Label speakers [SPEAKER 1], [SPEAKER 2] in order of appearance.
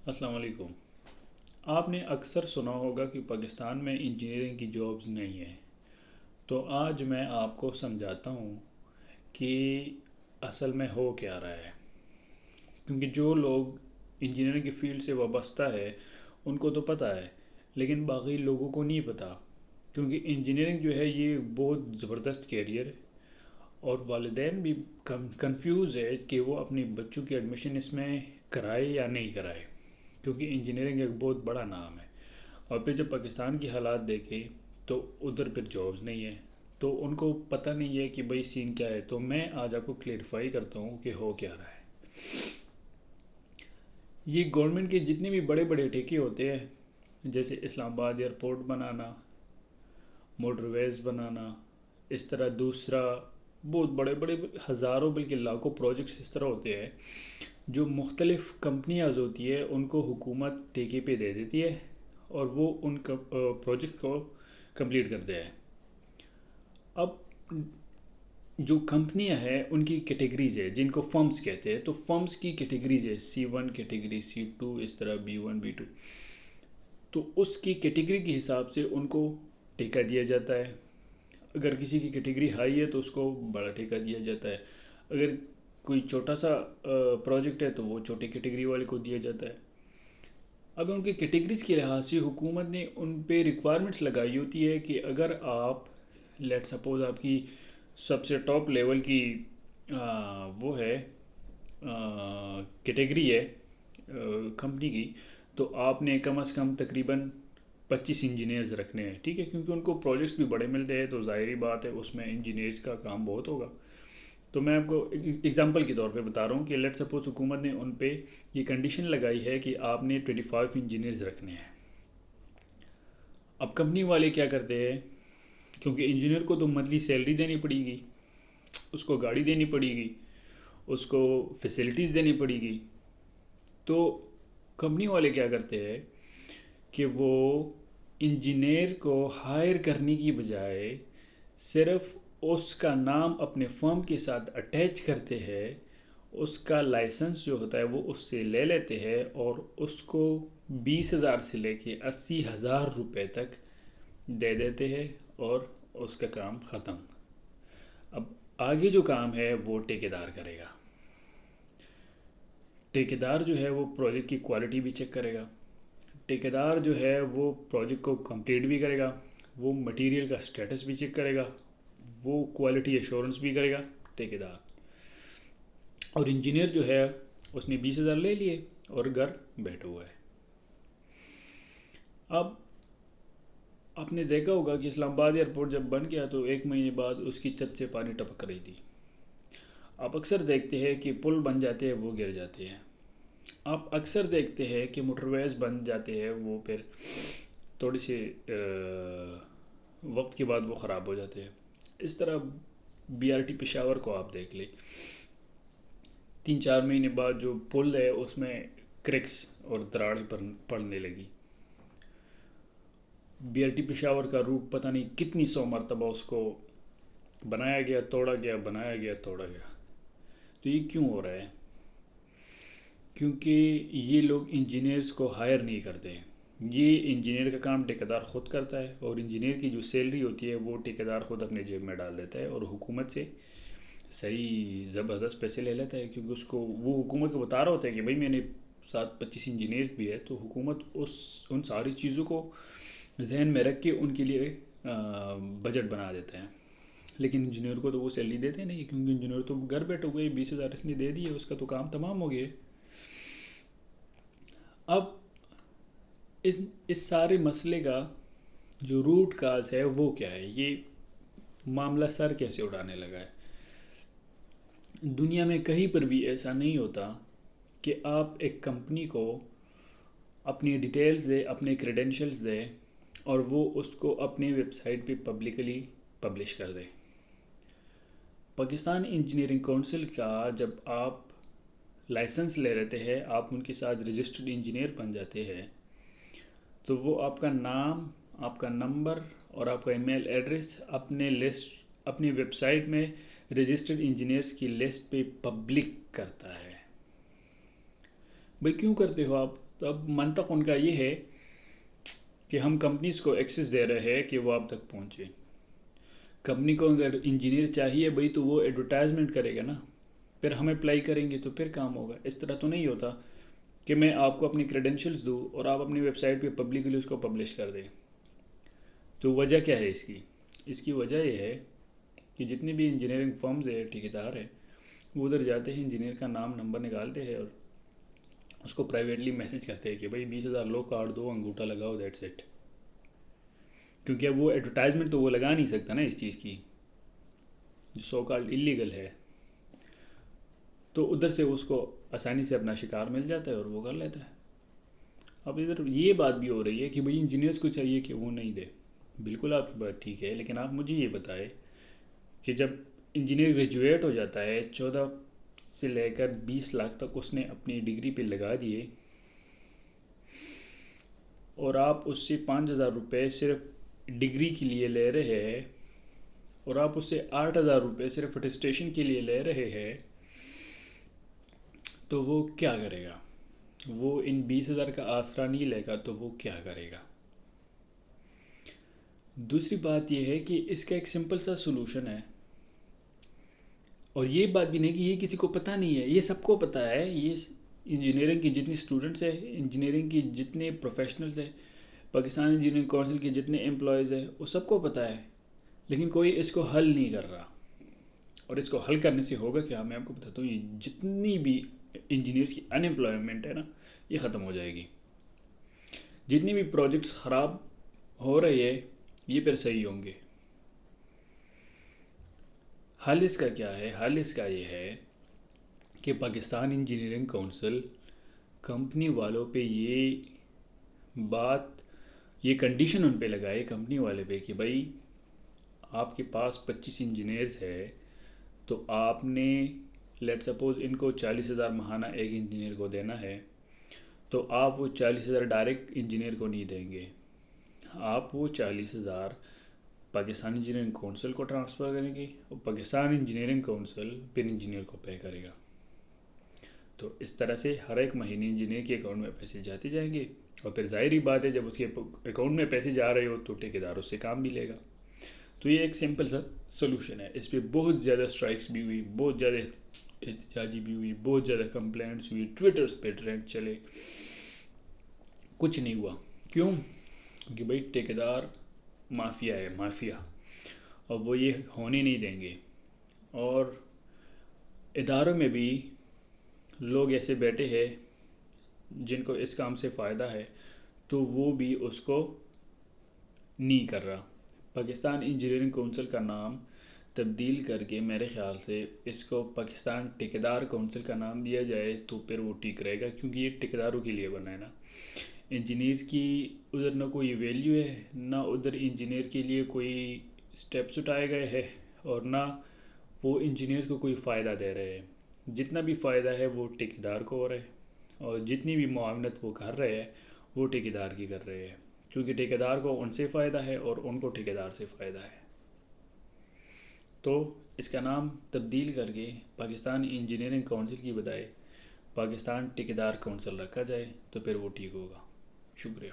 [SPEAKER 1] अस्सलाम वालेकुम। आपने अक्सर सुना होगा कि पाकिस्तान में इंजीनियरिंग की जॉब्स नहीं है। तो आज मैं आपको समझाता हूँ कि असल में हो क्या रहा है। क्योंकि जो लोग इंजीनियरिंग की फील्ड से वाबस्ता है उनको तो पता है, लेकिन बाकी लोगों को नहीं पता। क्योंकि इंजीनियरिंग जो है ये बहुत ज़बरदस्त कैरियर है, और वालिदैन भी कंफ्यूज है कि वो अपने बच्चों की एडमिशन इसमें कराए या नहीं कराए। क्योंकि इंजीनियरिंग एक बहुत बड़ा नाम है। और फिर जब पाकिस्तान की हालात देखे तो उधर फिर जॉब्स नहीं है, तो उनको पता नहीं है कि भाई सीन क्या है। तो मैं आज आपको क्लेरिफाई करता हूँ कि हो क्या रहा है। ये गवर्नमेंट के जितने भी बड़े बड़े ठेके होते हैं, जैसे इस्लामाबाद एयरपोर्ट बनाना, मोटरवेज़ बनाना, इस तरह दूसरा बहुत बड़े बड़े हज़ारों बल्कि लाखों प्रोजेक्ट्स इस तरह होते हैं जो मुख्तलिफ़ कंपनियाँ होती है उनको हुकूमत ठेके पे दे देती है, और वो उन प्रोजेक्ट को कंप्लीट करते हैं। अब जो कंपनियां हैं उनकी कैटेगरीज है जिनको फर्म्स कहते हैं। तो फर्म्स की कैटेगरीज है, C1 कैटेगरी, C2, इस तरह B1 B2। तो उसकी कैटेगरी के हिसाब से उनको ठेका दिया जाता है। अगर किसी की कैटेगरी हाई है तो उसको बड़ा ठेका दिया जाता है। अगर कोई छोटा सा प्रोजेक्ट है तो वो छोटी कैटेगरी वाले को दिया जाता है। अब उनकी कैटेगरीज के लिहाज से हुकूमत ने उन पे रिक्वायरमेंट्स लगाई होती है कि अगर आप लेट सपोज आपकी सबसे टॉप लेवल की वो है कैटेगरी है कंपनी की, तो आपने कम से कम तकरीबन 25 इंजीनियर्स रखने हैं। ठीक है, क्योंकि उनको प्रोजेक्ट्स भी बड़े मिलते हैं, तो ज़ाहिर बात है उसमें इंजीनियर्स का काम बहुत होगा। तो मैं आपको एग्जांपल के तौर पे बता रहा हूँ कि लेट सपोज हुकूमत ने उन पे ये कंडीशन लगाई है कि आपने 25 इंजीनियर्स रखने हैं। अब कंपनी वाले क्या करते हैं, क्योंकि इंजीनियर को तो मंथली सैलरी देनी पड़ेगी, उसको गाड़ी देनी पड़ेगी, उसको फैसिलिटीज़ देनी पड़ेगी। तो कंपनी वाले क्या करते हैं कि वो इंजीनियर को हायर करने की बजाय सिर्फ उसका नाम अपने फर्म के साथ अटैच करते हैं, उसका लाइसेंस जो होता है वो उससे ले लेते हैं, और उसको 20,000 से लेके 80,000 रुपये तक दे देते हैं, और उसका काम ख़त्म। अब आगे जो काम है वो ठेकेदार करेगा। ठेकेदार जो है वो प्रोजेक्ट की क्वालिटी भी चेक करेगा। ठेकेदार जो है वो प्रोजेक्ट को कंप्लीट भी करेगा, वो मटेरियल का स्टेटस भी चेक करेगा, वो क्वालिटी एश्योरेंस भी करेगा ठेकेदार। और इंजीनियर जो है उसने 20,000 ले लिए और घर बैठा हुआ है। अब आपने देखा होगा कि इस्लामाबाद एयरपोर्ट जब बन गया तो एक महीने बाद उसकी छत से पानी टपक रही थी। आप अक्सर देखते हैं कि पुल बन जाते हैं वो गिर जाते हैं। आप अक्सर देखते हैं कि मोटरवेज बन जाते हैं, वो फिर थोड़ी सी वक्त के बाद वो ख़राब हो जाते हैं। इस तरह BRT पेशावर को आप देख ले, 3-4 महीने बाद जो पुल है उसमें क्रैक्स और दरारें पड़ने लगी। BRT पेशावर का रूट पता नहीं कितनी 100 मरतबा उसको बनाया गया, तोड़ा गया, बनाया गया, तोड़ा गया। तो ये क्यों हो रहा है? क्योंकि ये लोग इंजीनियर्स को हायर नहीं करते हैं। ये इंजीनियर का काम ठेकेदार ख़ुद करता है, और इंजीनियर की जो सैलरी होती है वो ठेकेदार ख़ुद अपने जेब में डाल देता है, और हुकूमत से सही ज़बरदस्त पैसे ले लेता है। क्योंकि उसको वो हुकूमत को बता रहा होता है कि भाई मैंने साथ 25 इंजीनियर्स भी है, तो हुकूमत उन सारी चीज़ों को जहन में रख के उनके लिए बजट बना देता है। लेकिन इंजीनियर को तो वो सैलरी देते नहीं, क्योंकि इंजीनियर तो घर बैठे हुए 20,000 इसने दे दिए, उसका तो काम तमाम हो गया। अब इस सारे मसले का जो रूट काज है वो क्या है, ये मामला सर कैसे उठाने लगा है। दुनिया में कहीं पर भी ऐसा नहीं होता कि आप एक कंपनी को अपनी डिटेल्स दे, अपने क्रेडेंशियल्स दे, और वो उसको अपनी वेबसाइट पे पब्लिकली पब्लिश कर दे। पाकिस्तान इंजीनियरिंग काउंसिल का जब आप लाइसेंस ले लेते हैं, आप उनके साथ रजिस्टर्ड इंजीनियर बन जाते हैं, तो वो आपका नाम, आपका नंबर और आपका ईमेल एड्रेस अपनी वेबसाइट में रजिस्टर्ड इंजीनियर्स की लिस्ट पे पब्लिक करता है। भाई क्यों करते हो आप? तो अब मंतक उनका ये है कि हम कंपनीज को एक्सेस दे रहे हैं कि वो आप तक पहुँचे। कंपनी को अगर इंजीनियर चाहिए भाई तो वो एडवर्टाइजमेंट करेगा ना, फिर हम अप्लाई करेंगे तो फिर काम होगा। इस तरह तो नहीं होता कि मैं आपको अपनी क्रेडेंशियल्स दूँ और आप अपनी वेबसाइट पे पब्लिकली उसको पब्लिश कर दें। तो वजह क्या है इसकी? इसकी वजह यह है कि जितनी भी इंजीनियरिंग फर्म्स है, ठेकेदार है, वो उधर जाते हैं, इंजीनियर का नाम नंबर निकालते हैं और उसको प्राइवेटली मैसेज करते हैं कि भाई 20,000 लो कार्ड दो, अंगूठा लगाओ, दैट्स इट। क्योंकि अब वो एडवर्टाइजमेंट तो वो लगा नहीं सकता ना इस चीज़ की, जो सो कॉल्ड इलीगल है। तो उधर से उसको आसानी से अपना शिकार मिल जाता है और वो कर लेता है। अब इधर ये बात भी हो रही है कि भाई इंजीनियर्स को चाहिए कि वो नहीं दे। बिल्कुल आपकी बात ठीक है, लेकिन आप मुझे ये बताएं कि जब इंजीनियर ग्रेजुएट हो जाता है, 14 से लेकर 20 लाख तक उसने अपनी डिग्री पे लगा दिए, और आप उससे 5,000 रुपये सिर्फ डिग्री के लिए ले रहे हैं, और आप उससे 8,000 रुपये सिर्फ अटेस्टेशन के लिए ले रहे हैं, तो वो क्या करेगा? वो इन 20,000 का आसरा नहीं लेगा तो वो क्या करेगा? दूसरी बात यह है कि इसका एक सिंपल सा सोल्यूशन है, और ये बात भी नहीं कि ये किसी को पता नहीं है, ये सबको पता है। ये इंजीनियरिंग की जितनी स्टूडेंट्स है, इंजीनियरिंग की जितने प्रोफेशनल्स है, पाकिस्तान इंजीनियरिंग काउंसिल के जितने एम्प्लॉयज़ है, वो सबको पता है, लेकिन कोई इसको हल नहीं कर रहा। और इसको हल करने से होगा क्या, मैं आपको बताता हूँ। ये जितनी भी इंजीनियर्स की अनएम्प्लॉयमेंट है ना, ये ख़त्म हो जाएगी। जितनी भी प्रोजेक्ट्स ख़राब हो रहे हैं, ये फिर सही होंगे। हल इसका क्या है? हल इसका ये है कि पाकिस्तान इंजीनियरिंग काउंसिल कंपनी वालों पे बात ये कंडीशन उन पे लगाए, कंपनी वाले पे, कि भाई आपके पास 25 इंजीनियर्स है, तो आपने लेट सपोज़ इनको 40,000 महाना एक इंजीनियर को देना है, तो आप वो 40,000 डायरेक्ट इंजीनियर को नहीं देंगे, आप वो 40,000 पाकिस्तान इंजीनियरिंग काउंसिल को ट्रांसफ़र करेंगे, और पाकिस्तान इंजीनियरिंग काउंसिल फिर इंजीनियर को पे करेगा। तो इस तरह से हर एक महीने इंजीनियर के अकाउंट में पैसे जाते जाएंगे, और फिर जाहिर ही बात है जब उसके अकाउंट में पैसे जा रहे हो तो ठेकेदार उससे काम भी लेगा। तो ये एक सिंपल सा सोल्यूशन है। इस पर बहुत ज़्यादा स्ट्राइक्स भी हुई, बहुत ज़्यादा एहतजाजी भी हुई, बहुत ज़्यादा कंप्लेंट्स हुई, ट्विटर्स पे ट्रेंड चले, कुछ नहीं हुआ। क्यों? क्योंकि भाई ठेकेदार माफिया है, माफिया, और वो ये होने नहीं देंगे। और इदारों में भी लोग ऐसे बैठे हैं जिनको इस काम से फ़ायदा है, तो वो भी उसको नहीं कर रहा। पाकिस्तान इंजीनियरिंग काउंसिल का नाम तब्दील करके मेरे ख़्याल से इसको पाकिस्तान ठेकेदार काउंसिल का नाम दिया जाए तो फिर वो ठीक रहेगा, क्योंकि ये ठेकेदारों के लिए बना है ना। इंजीनियर्स की उधर ना कोई वैल्यू है, ना उधर इंजीनियर के लिए कोई स्टेप्स उठाए गए हैं, और ना वो इंजीनियर को कोई फ़ायदा दे रहे हैं। जितना भी फ़ायदा है वो ठेकेदार को हो रहा है, और जितनी भी मुआवनत वो कर रहे हैं वो ठेकेदार की कर रहे हैं, क्योंकि ठेकेदार को उनसे फ़ायदा है और उनको ठेकेदार से फ़ायदा है। तो इसका नाम तब्दील करके पाकिस्तान इंजीनियरिंग काउंसिल की बजाय पाकिस्तान ठेकेदार काउंसिल रखा जाए तो फिर वो ठीक होगा। शुक्रिया।